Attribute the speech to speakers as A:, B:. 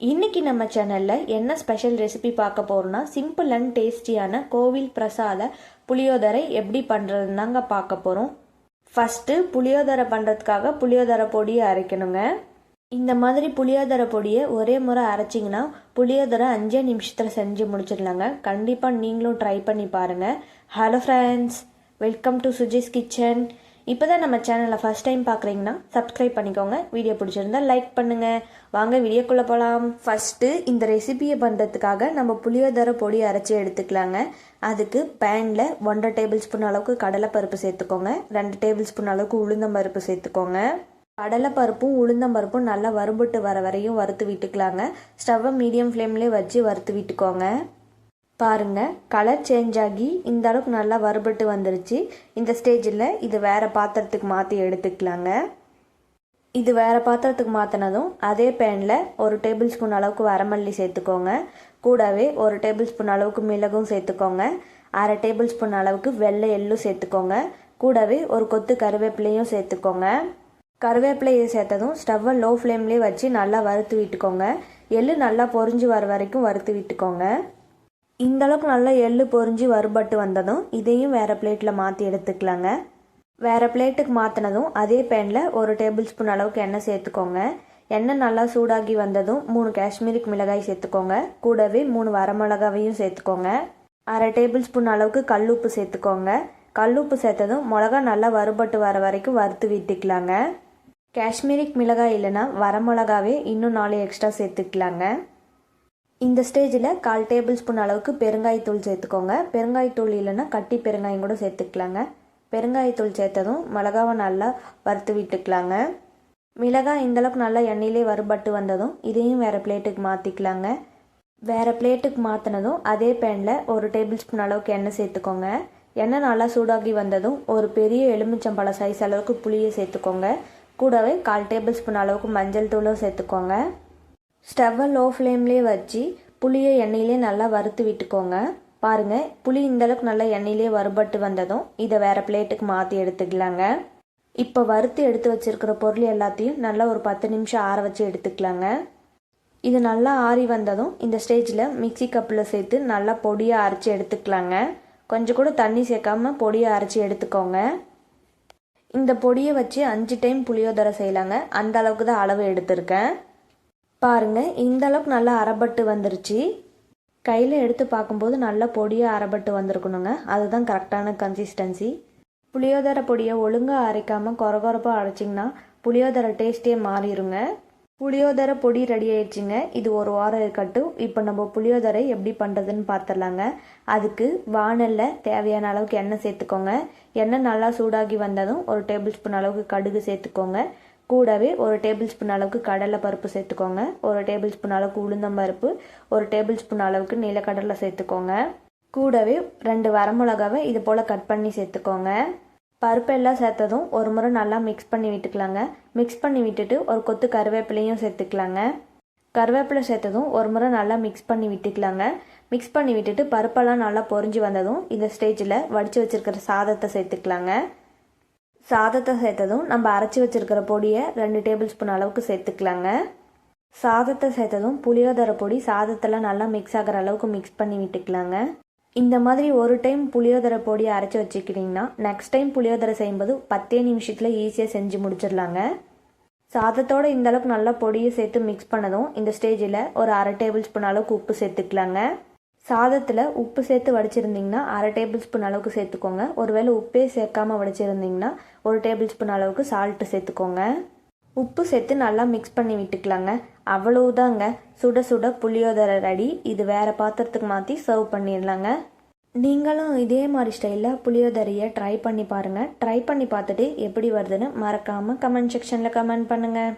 A: இன்னைக்கு நம்ம சேனலில் என்ன ஸ்பெஷல் ரெசிபி பார்க்க போகிறோம்னா சிம்பிள் அண்ட் டேஸ்டியான கோவில் பிரசாத புளியோதரை எப்படி பண்ணுறதுன்னு தாங்க பார்க்க போகிறோம். ஃபஸ்ட்டு புளியோதரை பண்ணுறதுக்காக புளியோதரை பொடியை அரைக்கணுங்க. இந்த மாதிரி புளியோதரை பொடியை ஒரே முறை அரைச்சிங்கன்னா புளியோதரை 5 நிமிஷத்தில் செஞ்சு முடிச்சிடலாங்க. கண்டிப்பாக நீங்களும் ட்ரை பண்ணி பாருங்கள். Hello friends, welcome to Suji's kitchen. இப்போ தான் நம்ம சேனலை ஃபஸ்ட் டைம் பார்க்குறீங்கன்னா சப்ஸ்கிரைப் பண்ணிக்கோங்க. வீடியோ பிடிச்சிருந்தா லைக் பண்ணுங்கள். வாங்க வீடியோக்குள்ளே போகலாம். ஃபஸ்ட்டு இந்த ரெசிபியை பண்ணுறதுக்காக நம்ம புளியோதரை பொடி அரைச்சி எடுத்துக்கலாங்க. அதுக்கு பேனில் 1.5 டேபிள் ஸ்பூன் அளவுக்கு கடலைப்பருப்பு சேர்த்துக்கோங்க. 2 டேபிள் ஸ்பூன் அளவுக்கு உளுந்தம்பருப்பு சேர்த்துக்கோங்க. கடலைப்பருப்பும் உளுந்தம்பருப்பும் நல்லா வறுபட்டு வர வரையும் வறுத்து விட்டுக்கலாங்க. ஸ்டவ்வை மீடியம் ஃப்ளேம்லேயே வச்சு வறுத்து விட்டுக்கோங்க. பாருங்க, கலர் சேஞ்ச் ஆகி இந்த அளவுக்கு நல்லா வறுபட்டு வந்துருச்சு. இந்த ஸ்டேஜில் இது வேறு பாத்திரத்துக்கு மாற்றி எடுத்துக்கலாங்க. இது வேறு பாத்திரத்துக்கு மாற்றினதும் அதே பேனில் 1 டேபிள் ஸ்பூன் அளவுக்கு வரமல்லி சேர்த்துக்கோங்க. கூடவே 1 டேபிள் ஸ்பூன் அளவுக்கு மிளகும் சேர்த்துக்கோங்க. 1/2 டேபிள் ஸ்பூன் அளவுக்கு வெள்ளை எள்ளும் சேர்த்துக்கோங்க. கூடவே ஒரு கொத்து கருவேப்பிலையும் சேர்த்துக்கோங்க. கருவேப்பிலையை சேர்த்ததும் ஸ்டவ்வை லோ ஃப்ளேம்லேயே வச்சு நல்லா வறுத்து விட்டுக்கோங்க. எள்ளு நல்லா பொரிஞ்சு வர வரைக்கும் வறுத்து விட்டுக்கோங்க. இந்த அளவுக்கு நல்லா எள்ளு பொரிஞ்சு வறுபட்டு வந்ததும் இதையும் வேறு பிளேட்டில் மாற்றி எடுத்துக்கலாங்க. வேறு பிளேட்டுக்கு மாற்றினதும் அதே பேனில் 1 டேபிள் ஸ்பூன் அளவுக்கு எண்ணெய் சேர்த்துக்கோங்க. எண்ணெய் நல்லா சூடாகி வந்ததும் 3 காஷ்மீரிக் மிளகாய் சேர்த்துக்கோங்க. கூடவே 3 வரமிளகாவையும் சேர்த்துக்கோங்க. 1/2 டேபிள் ஸ்பூன் அளவுக்கு கல்லுப்பு சேர்த்துக்கோங்க. கல்லுப்பு சேர்த்ததும் மிளகா நல்லா வறுபட்டு வர வரைக்கும் வறுத்து விட்டுக்கலாங்க. காஷ்மீரிக் மிளகாய் இல்லைன்னா வரமிளகாவே இன்னும் 4 எக்ஸ்ட்ரா சேர்த்துக்கலாங்க. இந்த ஸ்டேஜில் 1/4 டேபிள் ஸ்பூன் அளவுக்கு பெருங்காயத்தூள் சேர்த்துக்கோங்க. பெருங்காயத்தூள் இல்லைன்னா கட்டி பெருங்காயம் கூட சேர்த்துக்கலாங்க. பெருங்காயத்தூள் சேர்த்ததும் மிளகாவை நல்லா வறுத்து விட்டுக்கலாங்க. மிளகாய் இந்தளவுக்கு நல்லா எண்ணெயிலே வறுபட்டு வந்ததும் இதையும் வேறு பிளேட்டுக்கு மாற்றிக்கலாங்க. வேறு பிளேட்டுக்கு மாற்றினதும் அதே பேனில் 1 டேபிள் ஸ்பூன் அளவுக்கு எண்ணெய் சேர்த்துக்கோங்க. எண்ணெய் நல்லா சூடாகி வந்ததும் ஒரு பெரிய எலுமிச்சம்பழ சைஸ் அளவுக்கு புளியை சேர்த்துக்கோங்க. கூடவே 1/4 டேபிள் ஸ்பூன் அளவுக்கு மஞ்சள் தூளும் சேர்த்துக்கோங்க. ஸ்டவ்வை லோ ஃப்ளேம்லேயே வச்சு புளியை எண்ணெயிலே நல்லா வறுத்து விட்டுக்கோங்க. பாருங்கள், புளி இந்தளவுக்கு நல்லா எண்ணெயிலே வறுபட்டு வந்ததும் இதை வேறு பிளேட்டுக்கு மாற்றி எடுத்துக்கலாங்க. இப்போ வறுத்து எடுத்து வச்சுருக்கிற பொருள் எல்லாத்தையும் நல்லா ஒரு 10 நிமிஷம் ஆற வச்சு எடுத்துக்கலாங்க. இது நல்லா ஆறி வந்ததும் இந்த ஸ்டேஜில் மிக்சி கப்பில் சேர்த்து நல்லா பொடியை அரைச்சி எடுத்துக்கலாங்க. கொஞ்சம் கூட தண்ணி சேர்க்காம பொடியை அரைச்சி எடுத்துக்கோங்க. இந்த பொடியை வச்சு 5 டைம் புளியோதரை செய்யலாங்க. அந்த அளவுக்கு தான் அளவு எடுத்திருக்கேன். பாருங்கள், இந்த அளவுக்கு நல்லா அரைபட்டு வந்துருச்சு. கையில் எடுத்து பார்க்கும்போது நல்லா பொடியாக அரைபட்டு வந்திருக்கணுங்க. அதுதான் கரெக்டான கன்சிஸ்டன்சி. புளியோதரை பொடியை ஒழுங்காக அரைக்காமல் கொரகொரப்பாக அரைச்சிங்கன்னா புளியோதரை டேஸ்ட்டே மாறிடுங்க. புளியோதரை பொடி ரெடி ஆயிடுச்சுங்க. இது ஒரு வாரம் இருக்கட்டும். இப்போ நம்ம புளியோதரை எப்படி பண்ணுறதுன்னு பார்த்துடலாங்க. அதுக்கு வாணலில் தேவையான அளவுக்கு எண்ணெய் சேர்த்துக்கோங்க. எண்ணெய் நல்லா சூடாகி வந்ததும் 1 டேபிள் ஸ்பூன் அளவுக்கு கடுகு சேர்த்துக்கோங்க. கூடவே 1 டேபிள் ஸ்பூன் அளவுக்கு கடலை பருப்பு சேர்த்துக்கோங்க. 1 டேபிள் ஸ்பூன் அளவுக்கு உளுந்தம்பருப்பு, 1 டேபிள் ஸ்பூன் அளவுக்கு நிலக்கடலை சேர்த்துக்கோங்க. கூடவே 2 வரமிளகாவை இது போல் கட் பண்ணி சேர்த்துக்கோங்க. பருப்பெல்லாம் சேர்த்ததும் ஒரு முறை நல்லா மிக்ஸ் பண்ணி விட்டுக்கலாங்க. மிக்ஸ் பண்ணி விட்டுட்டு ஒரு கொத்து கருவேப்பிலையும் சேர்த்துக்கலாங்க. கருவேப்பிலை சேர்த்ததும் ஒரு முறை நல்லா மிக்ஸ் பண்ணி விட்டுக்கலாங்க. மிக்ஸ் பண்ணி விட்டுட்டு பருப்பெல்லாம் நல்லா பொரிஞ்சு வந்ததும் இந்த ஸ்டேஜில் வடித்து வச்சுருக்கிற சாதத்தை சேர்த்துக்கலாங்க. சாதத்தை சேர்த்ததும் நம்ம அரைச்சி வச்சுருக்கிற பொடியை 2 டேபிள் ஸ்பூன் அளவுக்கு சேர்த்துக்கலாங்க. சாதத்தை சேர்த்ததும் புளியோதரை பொடி சாதத்தில் நல்லா மிக்ஸ் ஆகிற அளவுக்கு மிக்ஸ் பண்ணி விட்டுக்கலாங்க. இந்த மாதிரி ஒரு டைம் புளியோதரை பொடியை அரைச்சி வச்சுக்கிட்டிங்கன்னா நெக்ஸ்ட் டைம் புளியோதரை செய்யும்போது 10 நிமிஷத்தில் ஈஸியாக செஞ்சு முடிச்சிடலாங்க. சாதத்தோடு இந்தளவுக்கு நல்லா பொடியை சேர்த்து மிக்ஸ் பண்ணதும் இந்த ஸ்டேஜில் ஒரு 1/2 டேபிள் ஸ்பூன் அளவுக்கு உப்பு சேர்த்துக்கலாங்க. சாதத்தில் உப்பு சேர்த்து வடிச்சிருந்திங்கன்னா 1/2 டேபிள் ஸ்பூன் அளவுக்கு சேர்த்துக்கோங்க. ஒருவேளை உப்பே சேர்க்காமல் வடிச்சிருந்திங்கன்னா 1 டேபிள் ஸ்பூன் அளவுக்கு சால்ட்டு சேர்த்துக்கோங்க. உப்பு சேர்த்து நல்லா மிக்ஸ் பண்ணி விட்டுக்கலாங்க. அவ்வளவுதாங்க, சுட சுட புளியோதரை ரெடி. இது வேறு பாத்திரத்துக்கு மாற்றி சர்வ் பண்ணிடலாங்க. நீங்களும் இதே மாதிரி ஸ்டைலில் புளியோதரையை ட்ரை பண்ணி பாருங்கள். ட்ரை பண்ணி பார்த்துட்டு எப்படி வருதுன்னு மறக்காமல் கமெண்ட் செக்ஷனில் கமெண்ட் பண்ணுங்கள்.